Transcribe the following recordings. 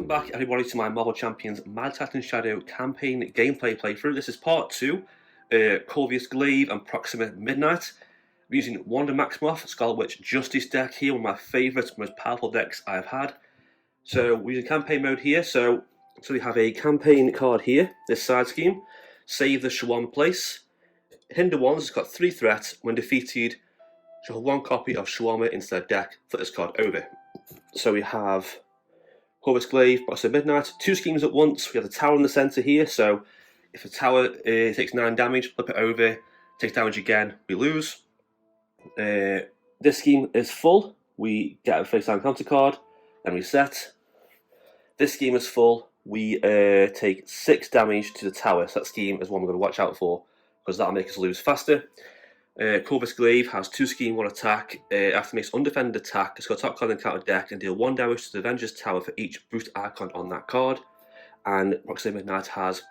Welcome back everybody to my Marvel Champions Mad Titan Shadow campaign gameplay playthrough. This is part 2, Corvus, Glaive and Proxima Midnight. I'm using Wanda Maximoff, Scarlet Witch Justice deck here, one of my favourite, most powerful decks I've had. So we're using campaign mode here, so we have a campaign card here, this side scheme. Save the Shawan place. Hinder ones, it's got 3 threats. When defeated, show 1 copy of Shawarma into their deck. Flip this card over. So we have Corvus, Glaive, Proxima Midnight, 2 schemes at once. We have the tower in the centre here, so if a tower takes 9 damage, flip it over, takes damage again, we lose. This scheme is full. We get a face-down counter card, then reset. This scheme is full. We take 6 damage to the tower, so that scheme is one we're going to watch out for, because that'll make us lose faster. Corvus Glaive has 2 scheme, 1 attack. After it makes undefended attack, it's got top card in the counter deck and deal 1 damage to the Avenger's Tower for each boost icon on that card. And Proxima Midnight has,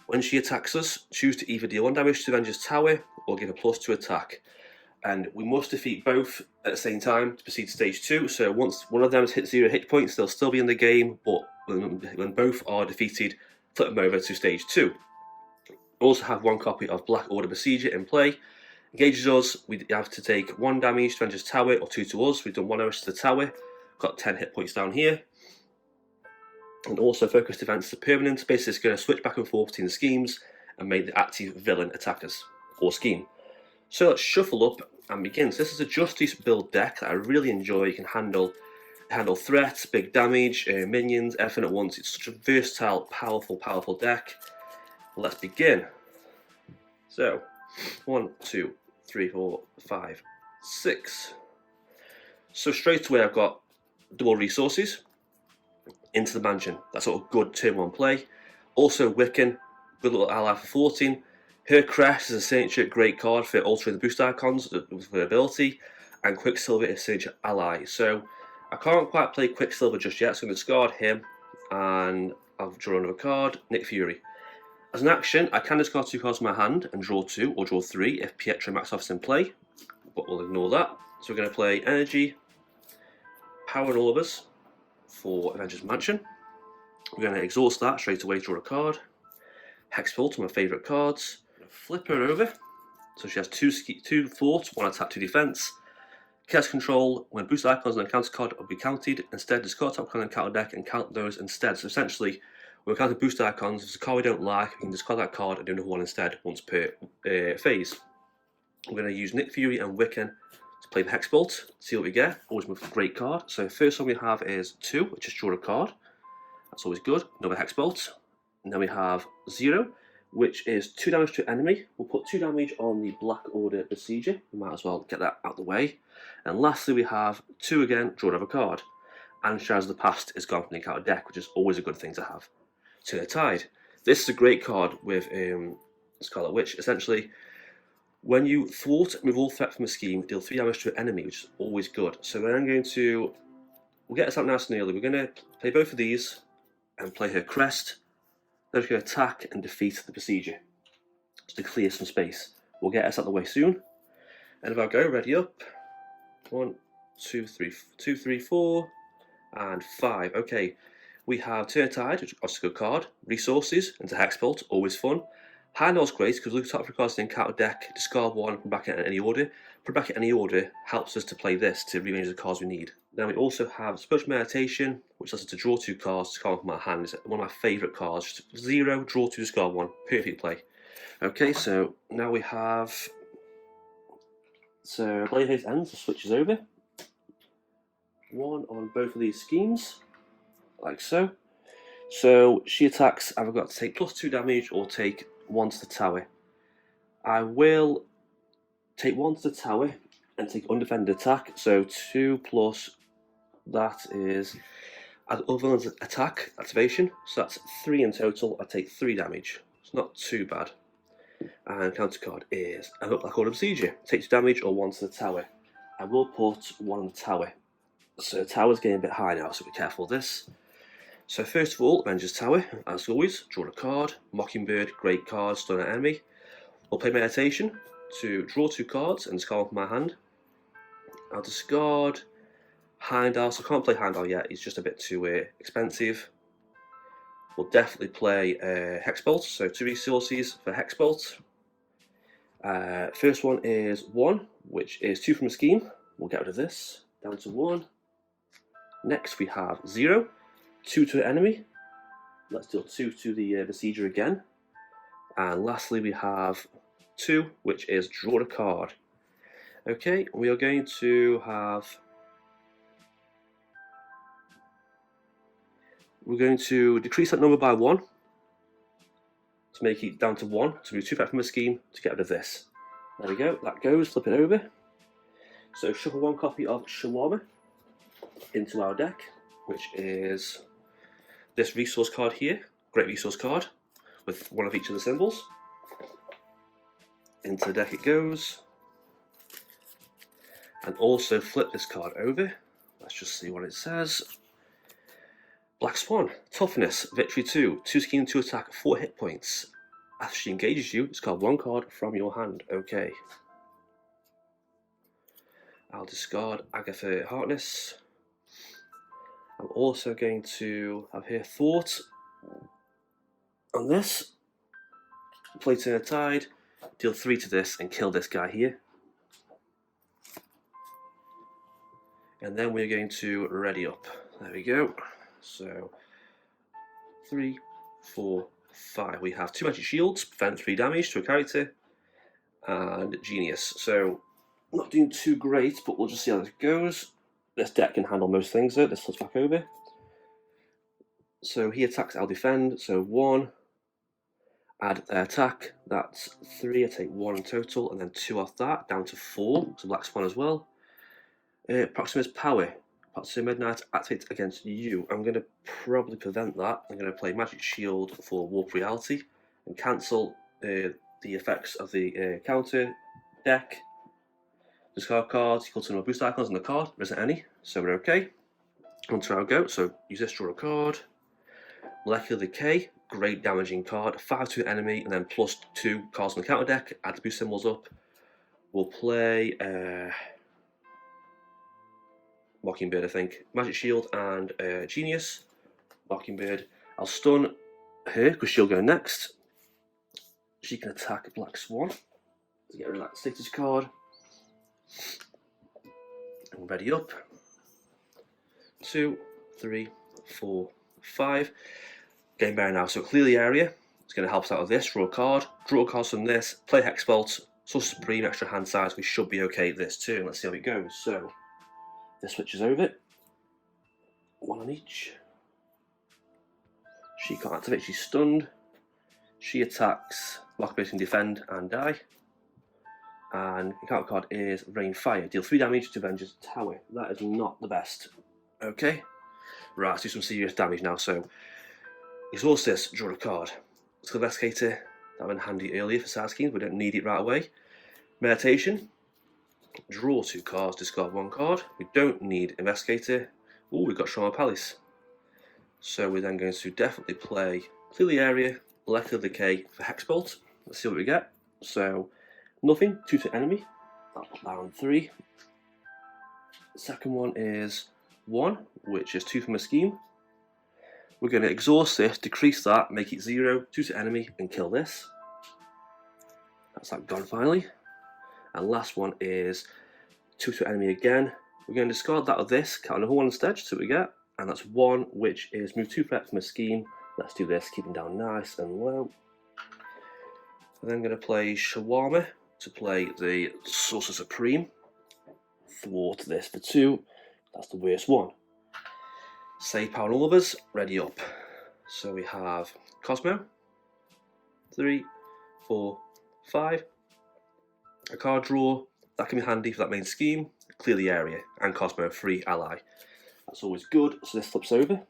when she attacks us, choose to either deal 1 damage to the Avenger's Tower or give a +2 attack. And we must defeat both at the same time to proceed to stage 2. So once one of them has hit 0 hit points, they'll still be in the game, but when both are defeated, flip them over to stage 2. We also have 1 copy of Black Order Procedure in play. Engages us, we have to take 1 damage to Avenger's Tower or 2 to us. We've done 1 damage to the tower, got 10 hit points down here. And also focused events are permanent, basically it's going to switch back and forth between the schemes and make the active villain attackers or scheme. So let's shuffle up and begin. So this is a Justice build deck that I really enjoy. You can handle threats, big damage, minions, everything at once. It's such a versatile, powerful deck. Let's begin. So 1, 2, 3, 4, 5, 6. So straight away I've got double resources into the mansion. That's sort of good turn 1 play. Also Wiccan, good little ally for 14. Her crest is a signature great card for altering the boost icons with her ability, and Quicksilver is a signature ally. So I can't quite play Quicksilver just yet, so I'm going to discard him and I'll draw another card, Nick Fury. As an action, I can discard 2 cards from my hand and draw 2 or draw 3 if Pietro Maximoff's in play, but we'll ignore that. So we're going to play Energy, Power and Orbers for Avengers Mansion. We're going to exhaust that straight away, draw a card. Hexbolt, one of my favourite cards. Flip her over, so she has 2 thoughts, 1 attack, 2 defense. Chaos Control, when boost icons on a counter card will be counted, instead discard top card on the counter deck and count those instead. So essentially, we'll count the boost icons. If it's a card we don't like, we can discard that card and do another one instead, once per phase. We're going to use Nick Fury and Wiccan to play the Hexbolt, see what we get. Always a great card. So first one we have is 2, which is draw a card. That's always good. Another Hexbolt. And then we have 0, which is 2 damage to enemy. We'll put 2 damage on the Black Order Procedure. We might as well get that out of the way. And lastly we have 2 again, draw another card. And Shadows of the Past is gone from the encounter deck, which is always a good thing to have. So they're tied. This is a great card with Scarlet Witch. Essentially, when you thwart, remove all threat from a scheme, deal 3 damage to an enemy, which is always good. So then I'm going to, we'll get this out nice and early. We're going to play both of these and play her crest. Then we're going to attack and defeat the procedure, just to clear some space. We'll get us out of the way soon. And if I go, ready up. 1, 2, 3, 4, and 5. Okay. We have Turn Tide, which is a good card. Resources into Hexbolt, always fun. Handle's great because look top 3 cards in the encounter deck, discard 1, put back in any order. Put back in any order helps us to play this to rearrange the cards we need. Then we also have Spiritual Meditation, which allows us to draw 2 cards, discard from my hand. It's one of my favourite cards. Just 0, draw 2, discard 1. Perfect play. Okay, so now we have. So Glaive Haze ends, switches over. 1 on both of these schemes. Like so. So she attacks, and I've got to take +2 damage or take 1 to the tower. I will take 1 to the tower and take undefended attack. So 2 plus that is other than attack activation. So that's 3 in total. I take 3 damage. It's not too bad. And counter card is a Black Order Procedure. Take 2 damage or 1 to the tower. I will put 1 on the tower. So the tower's getting a bit high now, so be careful of this. So first of all, Avengers Tower, as always, draw a card. Mockingbird, great card, stun an enemy. We'll play Meditation to draw 2 cards and discard from my hand. I'll discard Heimdall, so I can't play Heimdall yet, he's just a bit too expensive. We'll definitely play Hex Bolt, so 2 resources for Hex Bolt. First one is 1, which is 2 from a scheme. We'll get rid of this, down to 1. Next we have 0, 2 to the enemy. Let's deal 2 to the Besieger again. And lastly we have 2, which is draw a card. Okay, we are going to have... We're going to decrease that number by 1 to make it down to 1, to move 2 back from a scheme to get rid of this. There we go, that goes, flip it over. So shuffle 1 copy of Shawarma into our deck, which is this resource card here, great resource card, with 1 of each of the symbols. Into the deck it goes. And also flip this card over. Let's just see what it says. Black Swan, toughness, victory 2, 2 scheme, 2 attack, 4 hit points. After she engages you, discard 1 card from your hand. Okay. I'll discard Agatha Harkness. I'm also going to have here Thought on this. Play Turn of Tide, deal 3 to this and kill this guy here. And then we're going to ready up. There we go. So 3, 4, 5. We have 2 magic shields, prevent 3 damage to a character, and Genius. So not doing too great, but we'll just see how this goes. This deck can handle most things though. This flips back over. So he attacks, I'll defend. So 1, add attack, that's 3, I take 1 in total, and then 2 off that, down to 4, so Black Swan as well. Proxima's power. Proxima Midnight activates against you. I'm going to probably prevent that. I'm going to play Magic Shield for Warp Reality and cancel the effects of the counter deck. Discard cards equal to no boost icons on the card. There isn't any, so we're okay. Onto our go. So use this, draw a card. Molecular Decay, great damaging card. 5 to an enemy, and then +2 cards on the counter deck. Add the boost symbols up. We'll play Mockingbird, I think. Magic Shield and Genius. Mockingbird. I'll stun her because she'll go next. She can attack Black Swan to get rid of that status card. And ready up. 2, 3, 4, 5. Game bear now. So clear the area. It's going to help us out with this. Draw a card. Draw a card from this. Play Hex Bolt. Source Supreme, extra hand size. We should be okay at this too. Let's see how it goes. So this switches over. 1 on each. She can't activate, she's stunned. She attacks, block, base, and defend, and die. And the counter card is Rain Fire. Deal 3 damage to Avenger's Tower. That is not the best. Okay. Right, let's do some serious damage now. So, exhaust this, draw a card. Let's go Investigator. That went handy earlier for side schemes, we don't need it right away. Meditation. Draw 2 cards, discard 1 card. We don't need Investigator. Oh, we've got Shawarma Palace. So we're then going to definitely play Clear the Area, Molecular Decay for Hex Bolt. Let's see what we get. So, nothing, 2 to enemy. I'll put that on 3. The second one is 1, which is 2 from a scheme. We're going to exhaust this, decrease that, make it 0, 2 to enemy, and kill this. That's that gone finally. And last one is 2 to enemy again. We're going to discard that of this, count another 1 instead, see what we get. And that's 1, which is move 2 threats from a scheme. Let's do this, keep them down nice and low. I'm then going to play Shawarma to play the Sorcerer Supreme. Thwart this for 2. That's the worst one. Save power on all of us, ready up. So we have Cosmo. 3, 4, 5. A card draw, that can be handy for that main scheme. Clear the area, and Cosmo, free ally. That's always good, so this flips over.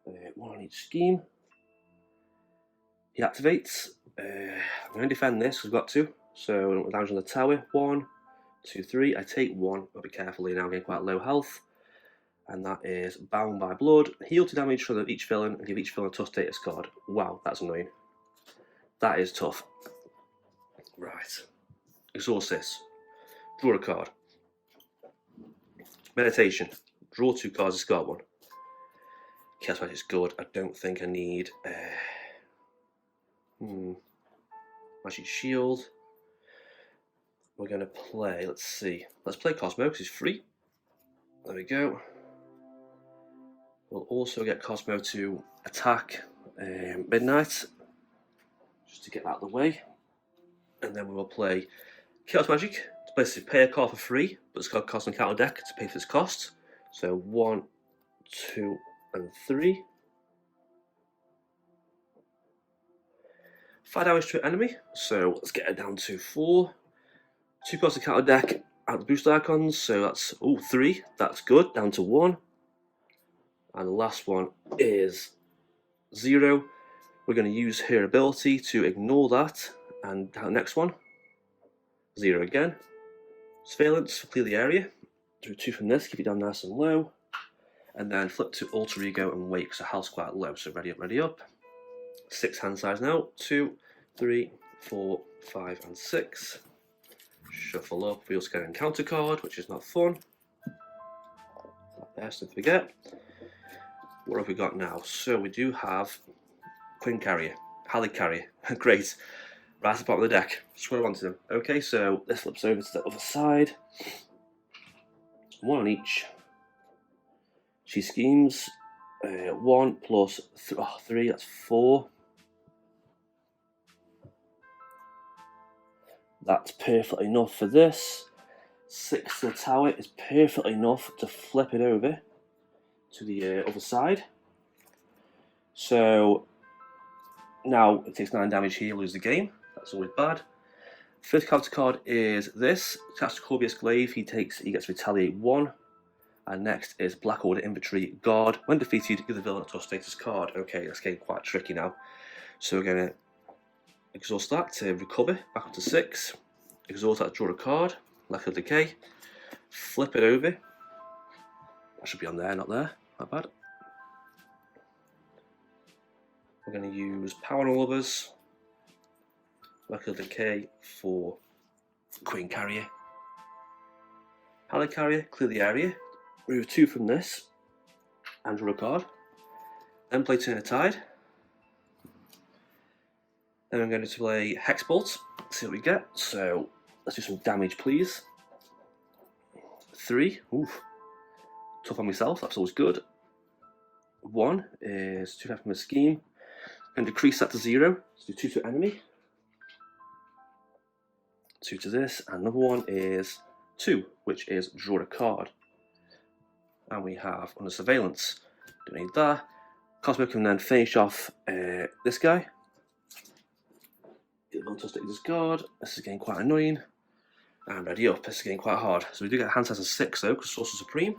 1 on each scheme. He activates. I'm going to defend this, because we've got to. So, damage on the tower. 1, 2, 3. I take 1, but be careful, now I'm getting quite low health. And that is Bound by Blood. Heal 2 damage from each villain, and give each villain a tough status card. Wow, that's annoying. That is tough. Right. Exhaust this. Draw a card. Meditation. Draw 2 cards, discard 1. Chaos Magic's good. I don't think I need Magic Shield. We're going to play, let's see. Let's play Cosmo because he's free. There we go. We'll also get Cosmo to attack Midnight, just to get out of the way. And then we will play Chaos Magic to basically pay a card for free, but it's got cost on counter deck to pay for its cost. So 1, 2, and 3. 5 damage to an enemy, so let's get it down to 4. 2 cost on counter deck out the boost icons, so that's 3. That's good, down to 1. And the last one is 0. We're going to use her ability to ignore that, and the next one, 0 again. Surveillance, clear the area. Do 2 from this, keep it down nice and low. And then flip to Alter Ego and wait because the health's quite low. So ready up, ready up. 6 hand size now. 2, 3, 4, 5, and 6. Shuffle up. We also get an encounter card, which is not fun. Best don't forget. What have we got now? So we do have Queen Carrier, Halley Carrier. Great. Right at the bottom of the deck. Square onto them. Okay, so this flips over to the other side. 1 on each. She schemes. 1 plus 3, that's 4. That's perfectly enough for this. 6 to the tower is perfectly enough to flip it over to the other side. So now it takes 9 damage here, lose the game. That's always bad. First counter card is this. Attached to Corvus Glaive, he gets retaliate 1. And next is Black Order Infantry Guard. When defeated, give the villain a status card. Okay, that's getting quite tricky now. So we're going to exhaust that to recover, back up to 6. Exhaust that, draw a card, Lack of Decay. Flip it over. That should be on there, not there. Not bad. We're going to use Power on All Others. Lack of Decay for Queen Carrier. Halley Carrier, clear the area. Remove 2 from this and draw a card. Then play Turn of Tide. Then I'm going to play Hexbolt. See what we get. So let's do some damage, please. 3. Oof. Tough on myself. That's always good. 1 is 2 from a scheme. And decrease that to 0. Let's do 2 to enemy. 2 to this. And another one is 2, which is draw a card. And we have under surveillance. Don't need that. Cosmo can then finish off this guy. Get the fantastic discard. This is getting quite annoying. And ready up. This is getting quite hard. So we do get a hand size of 6 though, because Sorcerer Supreme.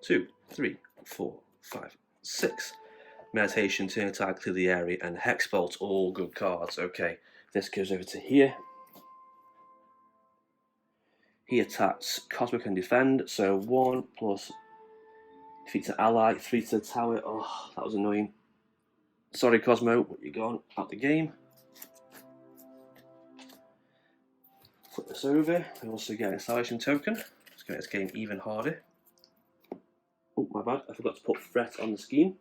2, 3, 4, 5, 6. Meditation, Turn Attack, Clear the Area, and Hexbolt. All good cards. Okay, this goes over to here. He attacks, Cosmo can defend, so 1 plus defeats an ally, 3 to the tower. Oh, that was annoying. Sorry, Cosmo, but you're gone out the game. Flip this over. We also get an Salvation Token. Let's get this game even harder. Oh, my bad, I forgot to put Threat on the scheme.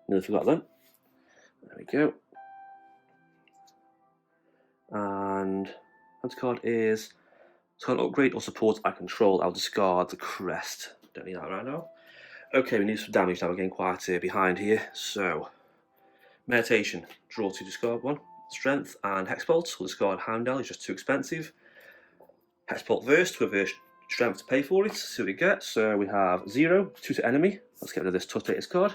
Nearly forgot that. There we go. And that card is. So an upgrade or support I control, I'll discard the crest. Don't need that right now. Okay, we need some damage now. We're getting quite behind here. So, Meditation, draw 2, discard 1. Strength and Hexbolt. We'll discard Houndel, it's just too expensive. Hexbolt Verse to reverse Strength to pay for it. See what we get. So we have 0, 2 to enemy. Let's get rid of this Tutelator's card.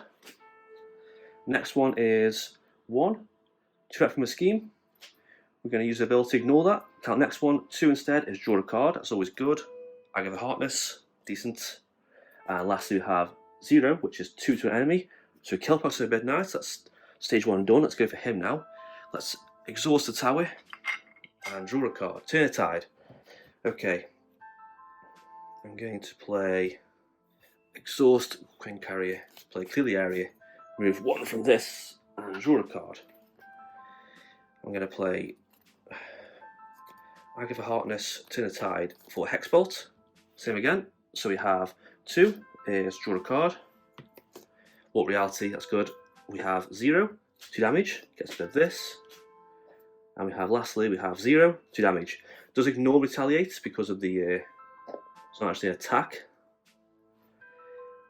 Next one is 1, 2 from a scheme. We're going to use the ability to ignore that. Count next one. 2 instead is draw a card. That's always good. I give a Heartness. Decent. And lastly we have 0, which is 2 to an enemy. So we kill Proxima Midnight. That's stage 1 done. Let's go for him now. Let's exhaust the tower. And draw a card. Turn a Tide. Okay. I'm going to play Exhaust Queen Carrier. Play Clear the Area. Remove 1 from this. And draw a card. I'm going to play I give a Heartness, Turn a Tide for Hexbolt. Same again. So we have 2 is draw a card. What reality, that's good. We have 0, 2 damage, gets rid of this. And we have, lastly, we have 0, 2 damage. Does ignore retaliate because of the, it's not actually an attack.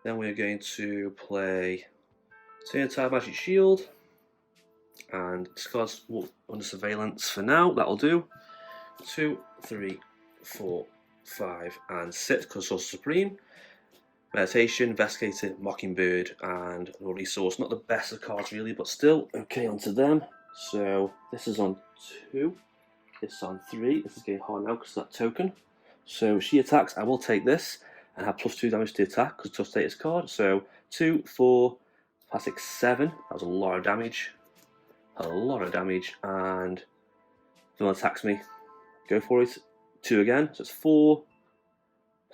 Then we're going to play Turn Tide Magic Shield. And discards under surveillance for now, that'll do. 2, 3, 4, 5, and 6, because Source Supreme. Meditation, Investigator, Mockingbird, and no resource. Not the best of cards really, but still, okay, onto them. So this is on 2, this is on 3. This is getting hard now because of that token. So she attacks, I will take this, and have +2 damage to attack, because tough status card. So 2, 4, 5, 6, 7. That was a lot of damage. A lot of damage, and villain attacks me. Go for it. 2 again, so it's 4,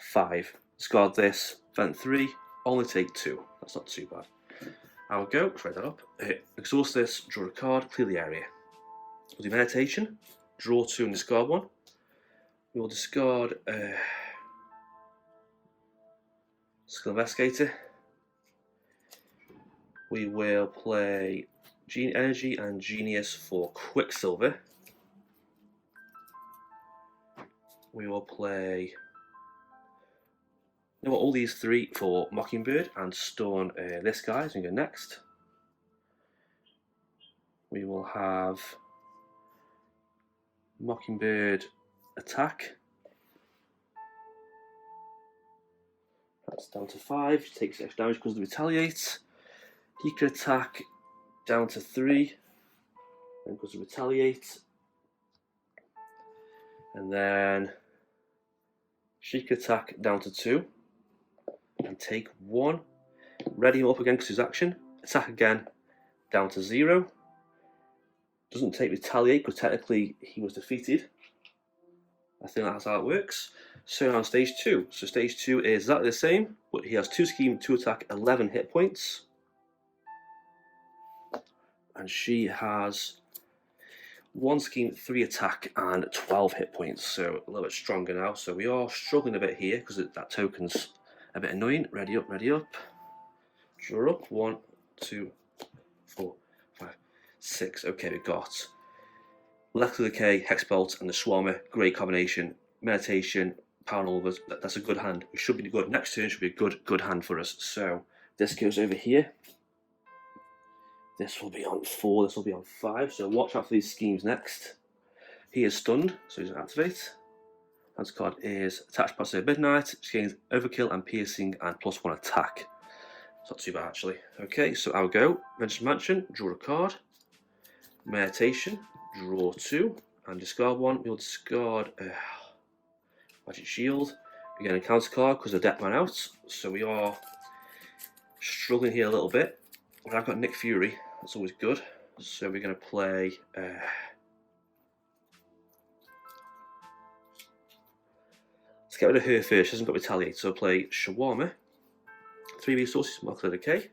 5. Discard this, vent 3, only take 2. That's not too bad. I'll go, try that up. Exhaust this, draw a card, clear the area. We'll do Meditation, draw 2 and discard 1. We will discard Skill Investigator. We will play Gene Energy and Genius for Quicksilver. We will play, you know what, all these 3 for Mockingbird and stun this guy, so we go next. We will have Mockingbird attack. That's down to 5, she takes extra damage because of the retaliate. He could attack down to 3, and because of retaliate. And then she could attack down to 2 and take 1. Ready him up again because his action. Attack again down to 0. Doesn't take retaliate because technically he was defeated. I think that's how it works. So now on stage 2. So stage 2 is exactly the same, but he has 2 scheme, 2 attack, 11 hit points. And she has 1 scheme, 3 attack, and 12 hit points. So a little bit stronger now. So we are struggling a bit here because that token's a bit annoying. Ready up, ready up. Draw up. 1, 2, 4, 5, 6. Okay, we've got Molecular Decay, Hexbolt, and the Swarmer. Great combination. Meditation, Power Overs. That's a good hand. We should be good. Next turn should be a good hand for us. So this goes over here. This will be on 4, this will be on 5, so watch out for these schemes next. He is stunned, so he's going to activate. Hans card is attached Proxima at Midnight, which gains Overkill and Piercing and +1 attack. It's not too bad actually. Okay, so I'll go. Mansion, draw a card. Meditation, draw 2, and discard 1. We'll discard Magic Shield. We get a counter card because the deck ran out, so we are struggling here a little bit. But I've got Nick Fury, that's always good. So we're going to play let's get rid of her first, she hasn't got Retaliate. So we'll play Shawarma, 3 resources, Molecular Decay.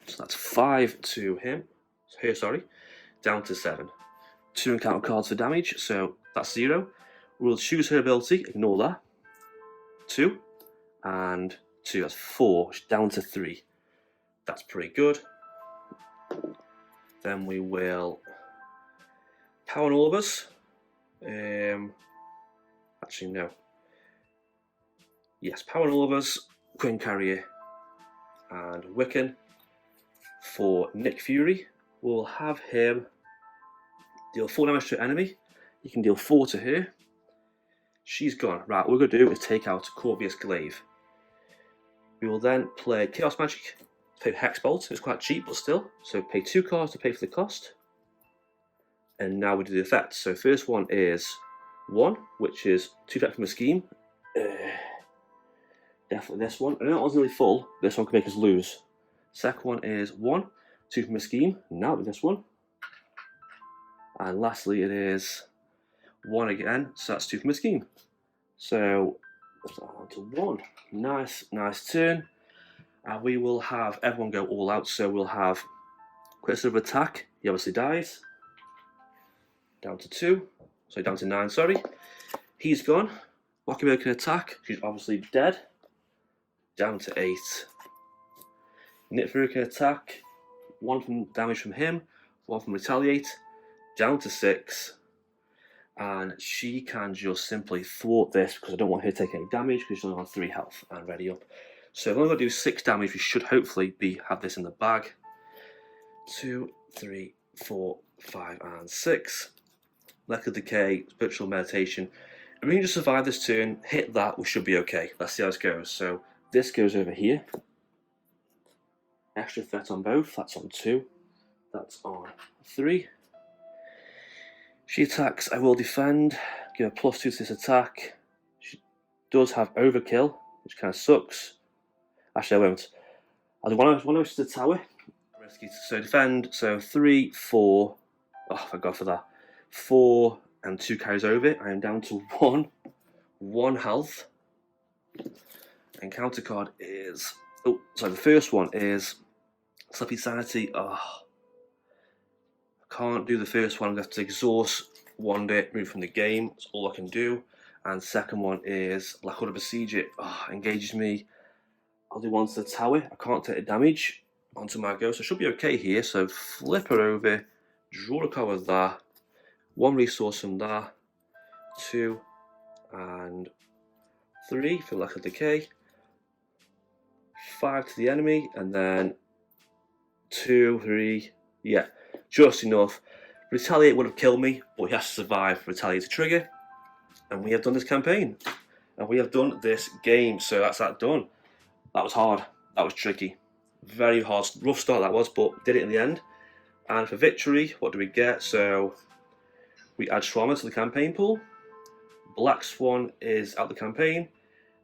So that's 5 to him, her, sorry, down to 7. 2 encounter cards for damage, so that's 0. We'll choose her ability, ignore that. 2, and 2, that's 4, down to 3. That's pretty good. Then we will Power all of us. Actually, no. Yes, Power all of us, Queen Carrier, and Wiccan. For Nick Fury, we'll have him deal 4 damage to an enemy. You can deal 4 to her. She's gone. Right, what we're going to do is take out Corvus Glaive. We will then play Chaos Magic. Pay Hexbolt, it's quite cheap but still. So pay 2 cards to pay for the cost. And now we do the effects. So first one is 1, which is 2 effect from a scheme. Definitely this one. I know that one's nearly full. This one can make us lose. Second one is 1, 2 from a scheme. Now with this one. And lastly it is 1 again. So that's 2 from a scheme. So let's add on to 1. Nice turn. And we will have everyone go all out, so we'll have Quicksilver attack, he obviously dies. Down to 2, so down to 9, sorry. He's gone. Mockingbird can attack, she's obviously dead. down to 8. Nitfuru can attack, 1 from damage from him, 1 from retaliate, down to 6. And she can just simply thwart this because I don't want her to take any damage because she's only on 3 health and ready up. So if I'm going to do 6 damage, we should hopefully have this in the bag. 2, 3, 4, 5, and 6. Letter Decay, Spiritual Meditation. If we can just survive this turn, hit that, we should be okay. Let's see how this goes. So this goes over here. Extra threat on both. That's on 2. That's on 3. She attacks, I will defend. Give her +2 to this attack. She does have overkill, which kind of sucks. Actually, I won't. I'll do one of the tower. So defend, so 3, 4. Oh, thank God for that. 4 and 2 carries over. I am down to 1 health. And counter card is, oh, sorry, the first one is Slippy Sanity. Oh, I can't do the first one. I'm going to have to exhaust, wander, move from the game. That's all I can do. And second one is Lakota Besiege. Oh, engages me. I'll do 1 to the tower. I can't take the damage onto my go, so I should be okay here. So flip her over, draw a card with that, 1 resource from that, 2 and 3 for Lack of Decay, 5 to the enemy, and then 2, 3, yeah, just enough. Retaliate would have killed me, but he has to survive for Retaliate to trigger, and we have done this campaign, and we have done this game, so that's that done. That was hard, that was tricky. Very hard, rough start that was, but did it in the end. And for victory, what do we get? So we add Trauma to the campaign pool. Black Swan is out the campaign,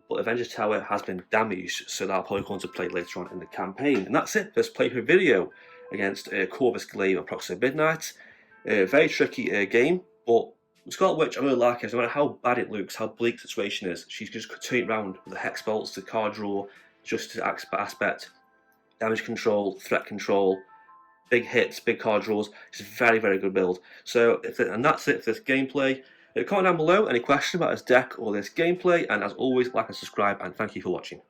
but Avengers Tower has been damaged, so that'll probably come into play later on in the campaign. And that's it for this playthrough video against Corvus, Glaive and Proxima Midnight. Very tricky game, but Scarlet Witch, I really like her. No matter how bad it looks, how bleak the situation is, she's just turning around with the hex bolts, the card draw, just to aspect. Damage control, threat control, big hits, big card draws. It's a very, very good build. So, and that's it for this gameplay. Comment down below any questions about this deck or this gameplay, and as always, like and subscribe, and thank you for watching.